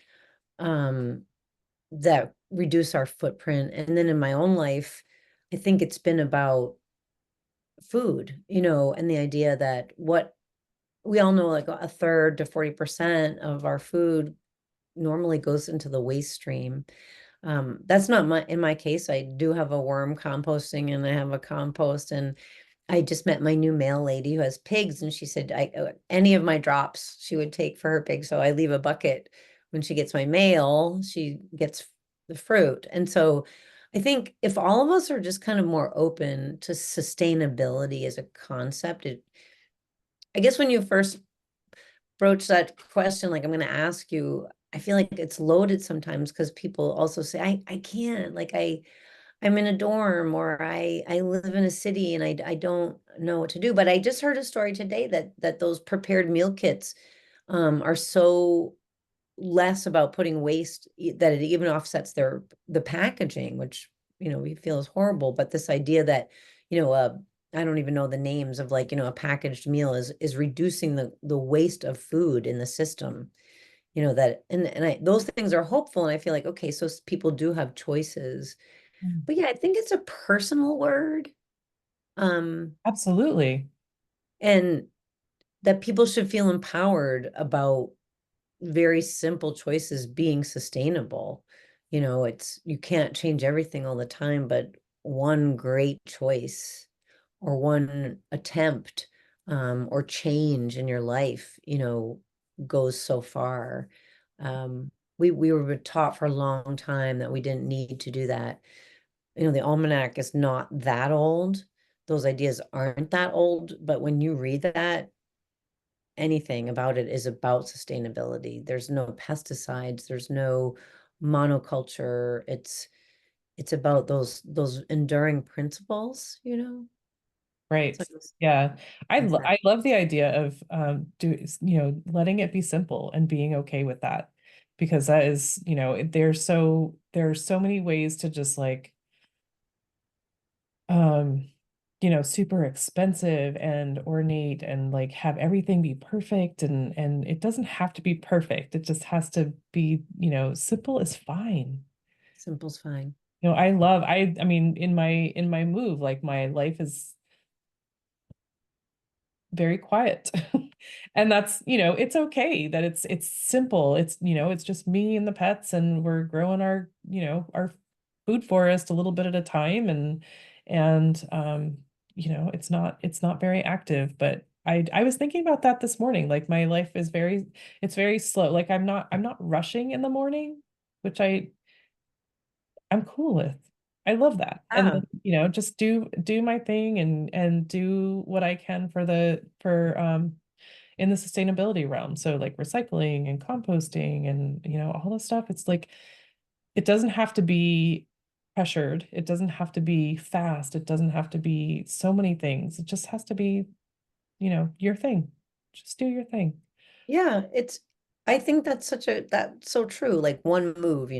Speaker 2: that reduce our footprint. And then in my own life, I think it's been about food, and the idea that what we all know, like a third to 40% of our food normally goes into the waste stream. That's not in my case. I do have a worm composting and I have a compost, and I just met my new mail lady who has pigs, and she said any of my drops she would take for her pigs. So I leave a bucket when she gets my mail, she gets the fruit. And so I think if all of us are just kind of more open to sustainability as a concept, I guess when you first broach that question, like I'm going to ask you, I feel like it's loaded sometimes because people also say, I can't, like I'm in a dorm, or I live in a city and I don't know what to do. But I just heard a story today that those prepared meal kits are so less about putting waste that it even offsets the packaging, which we feel is horrible. But this idea that I don't even know the names of, like, a packaged meal is reducing the waste of food in the system. That and those things are hopeful, and I feel like, okay, so people do have choices.
Speaker 1: Mm.
Speaker 2: But yeah, I think it's a personal word.
Speaker 1: Absolutely.
Speaker 2: And that people should feel empowered about very simple choices being sustainable. You can't change everything all the time, but one great choice or one attempt or change in your life, goes so far. We were taught for a long time that we didn't need to do that. The Almanac is not that old. Those ideas aren't that old, but when you read that, anything about it is about sustainability. There's no pesticides, there's no monoculture. It's about those enduring principles.
Speaker 1: Right.
Speaker 2: So
Speaker 1: Yeah.
Speaker 2: it's that.
Speaker 1: I love the idea of letting it be simple and being okay with that, because that is, there are so many ways to just like um super expensive and ornate and like have everything be perfect, and it doesn't have to be perfect. It just has to be, simple is fine.
Speaker 2: Simple's fine.
Speaker 1: I mean, in my move, like my life is very quiet. And that's, it's okay that it's simple. It's, it's just me and the pets, and we're growing our, our food forest a little bit at a time. And it's not very active, but I was thinking about that this morning. Like my life is it's very slow. Like I'm not rushing in the morning, which I'm cool with. I love that. And
Speaker 2: Ah,
Speaker 1: then, just do my thing and do what I can for in the sustainability realm. So like recycling and composting and all this stuff. It's like it doesn't have to be pressured. It doesn't have to be fast. It doesn't have to be so many things. It just has to be, your thing. Just do your thing.
Speaker 2: yeah, I think that's so true. Like one move.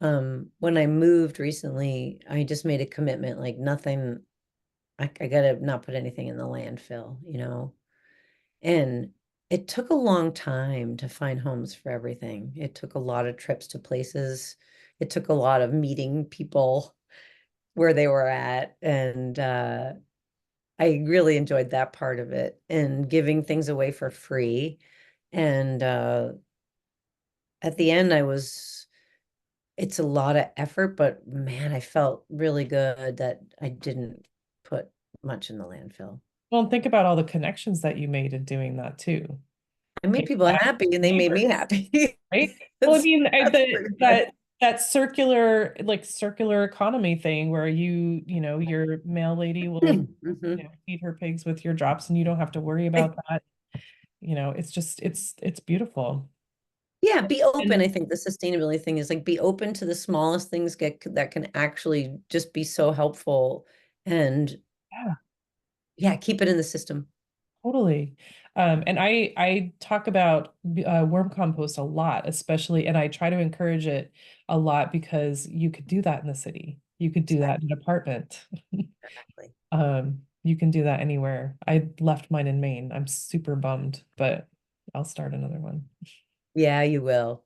Speaker 2: When I moved recently, I just made a commitment, like nothing, I gotta not put anything in the landfill. And it took a long time to find homes for everything. It took a lot of trips to places. It took a lot of meeting people where they were at. And I really enjoyed that part of it, and giving things away for free. And at the end, it's a lot of effort, but man, I felt really good that I didn't put much in the landfill.
Speaker 1: Well, and think about all the connections that you made in doing that too.
Speaker 2: I made
Speaker 1: Making
Speaker 2: people
Speaker 1: that
Speaker 2: happy and they made
Speaker 1: neighbors.
Speaker 2: me happy.
Speaker 1: Right? Well, I
Speaker 2: That's,
Speaker 1: mean,
Speaker 2: that's pretty good.
Speaker 1: that circular economy thing where your mail lady will,
Speaker 2: Mhm.
Speaker 1: feed her pigs with your drops, and you don't have to worry about that. It's just it's beautiful.
Speaker 2: Yeah, be open.
Speaker 1: And
Speaker 2: I think the sustainability thing is like be open to the smallest things that can actually just be so helpful, and
Speaker 1: yeah,
Speaker 2: yeah, keep it in the system.
Speaker 1: totally. And I talk about worm compost a lot, especially, and I try to encourage it a lot because you could do that in the city. You could do that in an apartment.
Speaker 2: Exactly.
Speaker 1: Um, you can do that anywhere. I left mine in Maine. I'm super bummed, but I'll start another one.
Speaker 2: Yeah, you will.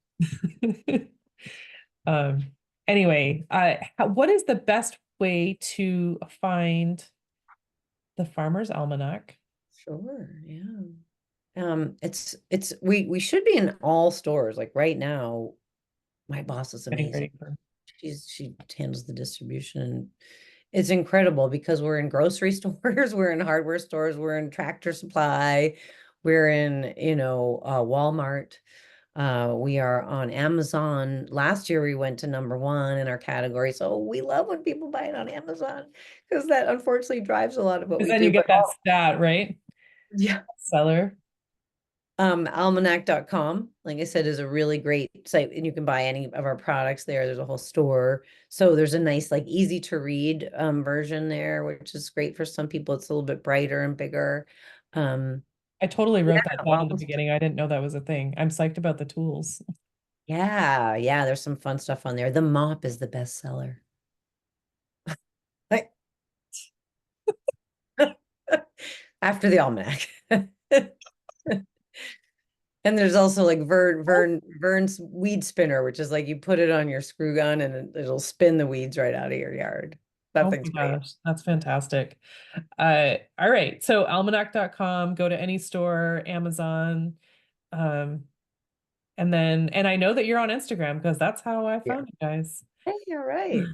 Speaker 1: Um, anyway, what is the best way to find the Farmer's Almanac?
Speaker 2: Sure, yeah. It's we should be in all stores. Like right now, my boss is
Speaker 1: Getting
Speaker 2: amazing.
Speaker 1: ready for.
Speaker 2: She handles the distribution and it's incredible because we're in grocery stores, we're in hardware stores, we're in Tractor Supply, we're in, Walmart. We are on Amazon. Last year we went to #1 in our category. So we love when people buy it on Amazon because that unfortunately drives a lot of what
Speaker 1: Because
Speaker 2: we
Speaker 1: then you
Speaker 2: do. But
Speaker 1: get that stat, right?
Speaker 2: yeah.
Speaker 1: Seller.
Speaker 2: Almanac.com, like I said, is a really great site, and you can buy any of our products there. There's a whole store. So there's a nice, like easy to read version there, which is great for some people. It's a little bit brighter and bigger. Um,
Speaker 1: I totally
Speaker 2: yeah,
Speaker 1: wrote that down in the beginning. I didn't know that was a thing. I'm psyched about the tools.
Speaker 2: yeah, there's some fun stuff on there. The mop is the best seller. Like after the almanac. And there's also like Vern's weed spinner, which is like you put it on your screw gun and it'll spin the weeds right out of your yard. That
Speaker 1: Oh
Speaker 2: thing's
Speaker 1: my
Speaker 2: great.
Speaker 1: gosh, that's fantastic. All right. So almanac.com, go to any store, Amazon. Um, and I know that you're on Instagram because that's how I
Speaker 2: Yeah.
Speaker 1: found you guys.
Speaker 2: Hey, all right.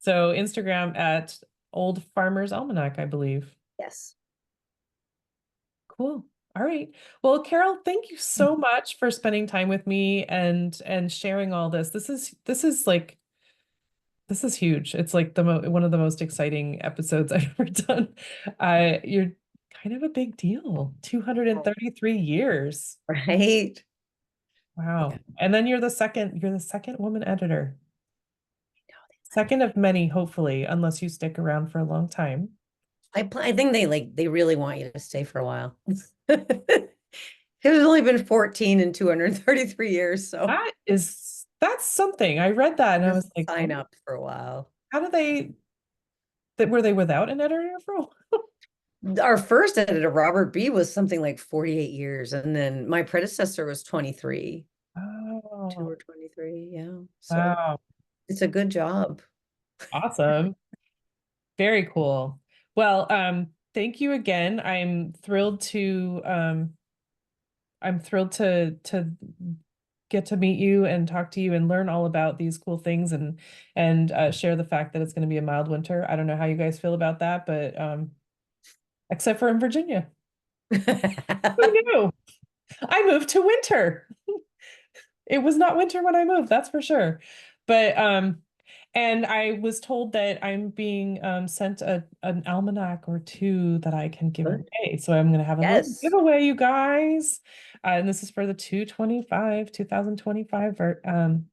Speaker 1: So Instagram at Old Farmer's Almanac, I believe.
Speaker 2: Yes.
Speaker 1: Cool. All right. Well, Carol, thank you so much for spending time with me and sharing all this. This is huge. It's like one of the most exciting episodes I've ever done. You're kind of a big deal. 233 years.
Speaker 2: Right. Yeah.
Speaker 1: Wow. And then you're the second woman editor. Second of many, hopefully, unless you stick around for a long time.
Speaker 2: I think they really want you to stay for a while. It's only been 14 and 233 years, so
Speaker 1: That's something. I read that and I
Speaker 2: just
Speaker 1: was like,
Speaker 2: sign
Speaker 1: oh,
Speaker 2: up for a while.
Speaker 1: how do that were they without an editor for a while?
Speaker 2: Our first editor, Robert B, was something like 48 years, and then my predecessor was 23, two
Speaker 1: Oh,
Speaker 2: or 23, yeah. So
Speaker 1: wow.
Speaker 2: it's a good job.
Speaker 1: Awesome. Very cool. Well, thank you again. I'm thrilled to get to meet you and talk to you and learn all about these cool things and share the fact that it's going to be a mild winter. I don't know how you guys feel about that, but except for in Virginia. Who knew? I moved to winter. It was not winter when I moved, that's for sure. But and I was told that I'm being sent an almanac or two that I can give away. So I'm gonna have a little
Speaker 2: Yes.
Speaker 1: giveaway, you guys. And this is for the 2025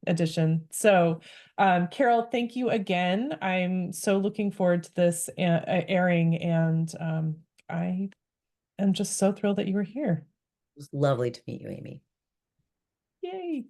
Speaker 1: edition. So Carol, thank you again. I'm so looking forward to this airing, and I am just so thrilled that you were here.
Speaker 2: It was lovely to meet you, Amy.
Speaker 1: Yay.